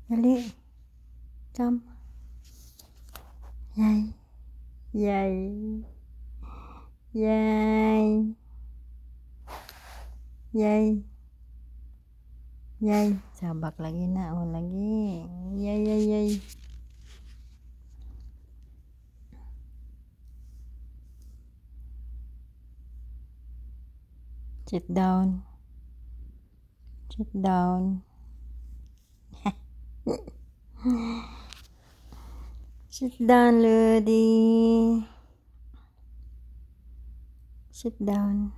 Dali. Come. Yay. Yay. Yay. Yay. Yay. Sabak lagi na. Oh, lagi. Yay, yay, yay. Sit down. Sit down. Sit down, Ludi. Sit down.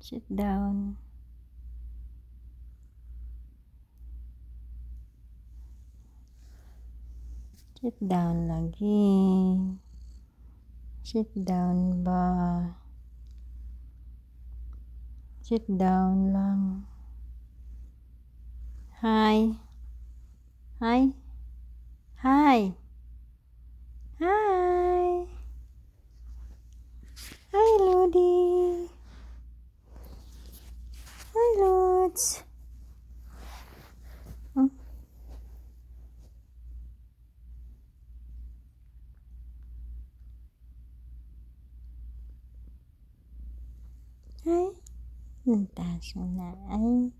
Sit down. Sit down lagi. Sit down ba? Sit down lang. Hi. Hi. Hi. Hi. Hi, Ludi. Hi, Lods. Hmm? Hi. Nantas mo na. Ay.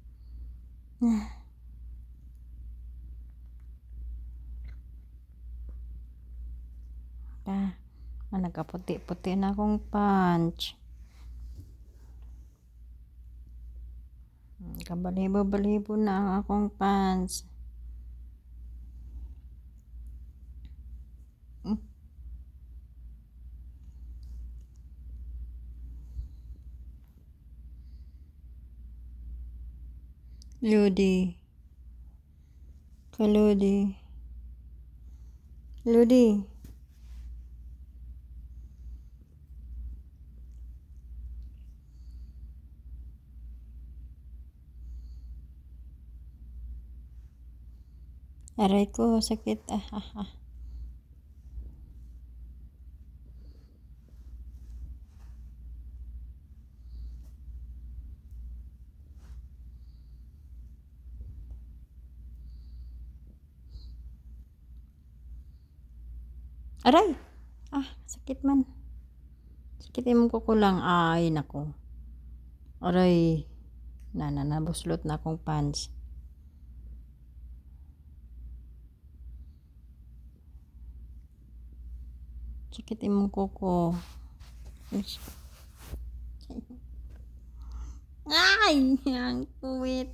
Nagkaputi-puti na akong punch. Kabalibo-balibo na ang akong pants. Ludi. Kaludi. Ludi. Aray ko, sakit. Aray! Sakit man. Sakit imong kukulang. Ay, nako. Aray. Nabuslot na akong pants. Sakit imong kuko. Ay! Ang kuwit.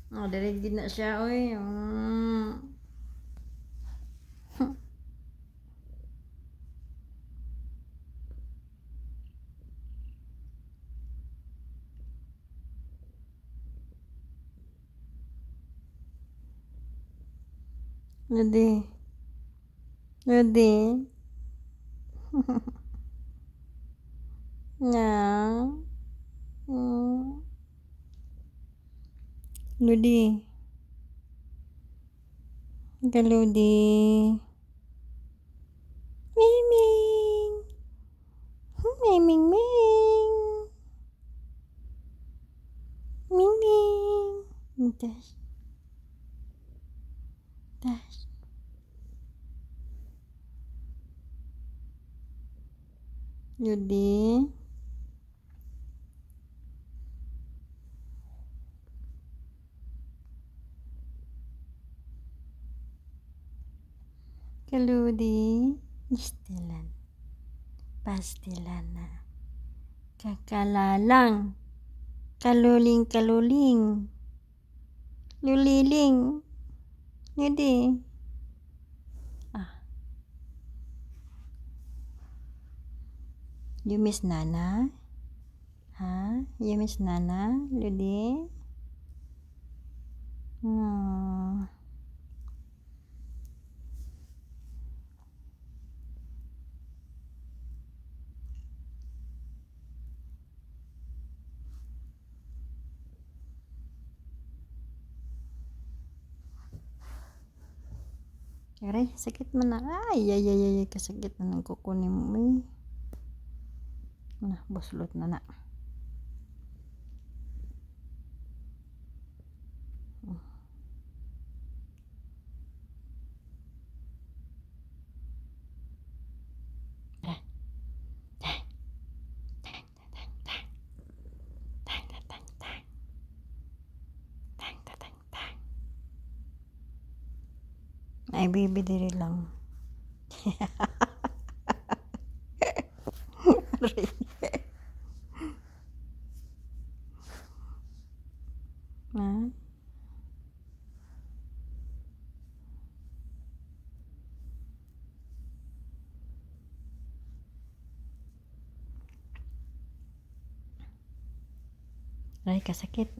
Dirigid na siya, oy. Ludi. Ludi. Na. Ludi. Ludi. Miming. Miming, ming. Miming. Das. Das. Ludi. Kaludi. Istilan. Pastilan na. Kakalalang. Kaluling. Luliling. Ludi. You miss Nana? Ha? You miss Nana, Ludi? Aray, sakit man na. Ay, kasakit na ng kukunin mo. Buslot na na. Ay, baby, diri lang. Aray. Ha? Aray, kasakit.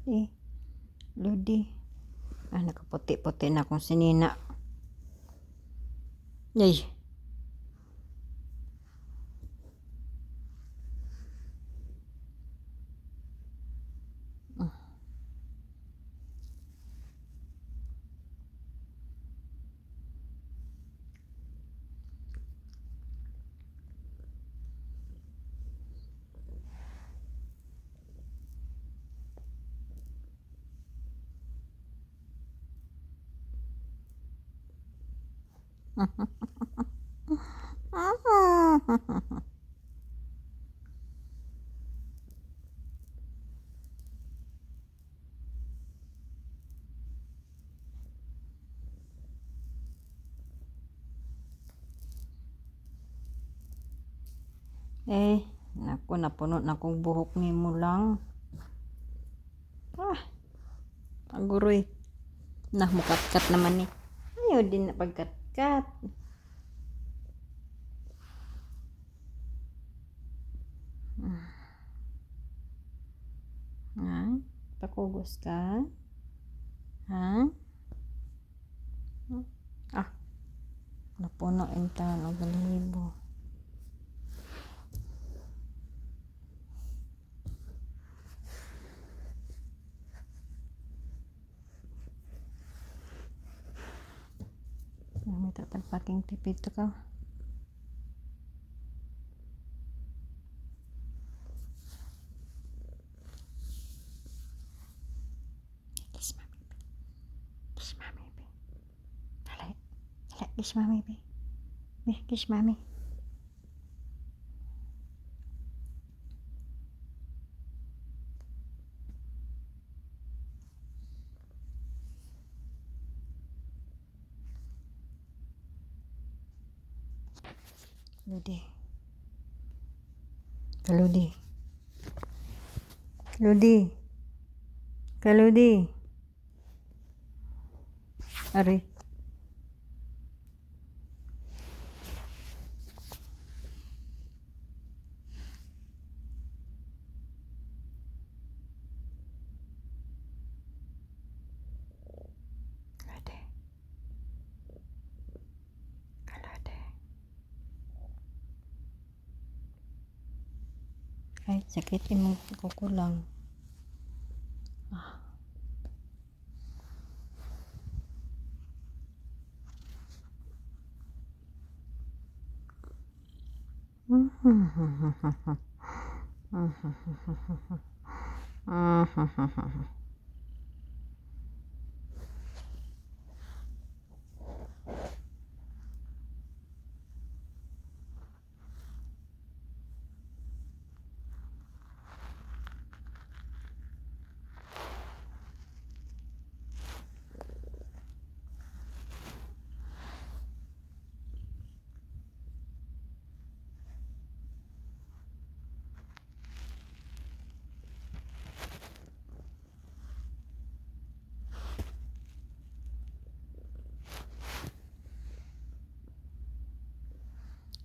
Lodi. Lodi. Ah, nakaputi-puti na akong sinina. Yay. Eh, naku, napuno na akong buhok ni mo lang. Ah, aguroy. Nah, mukat-kat naman ni. Ayaw din na pagkat-kat. Ha? Pakugos ka? Ha? Ah, napuno yung taon o balibo. May tatagpaking tipito ka. Kiss mommy. Kiss mommy. Dali. Dali, kiss mommy. Kiss mommy. Lodi. Kaludi. Lodi. Kaludi. Ari. Kaludi. Kaludi. Ay, sakit yung kuko lang. Ah.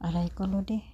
Aray ko, Lodi.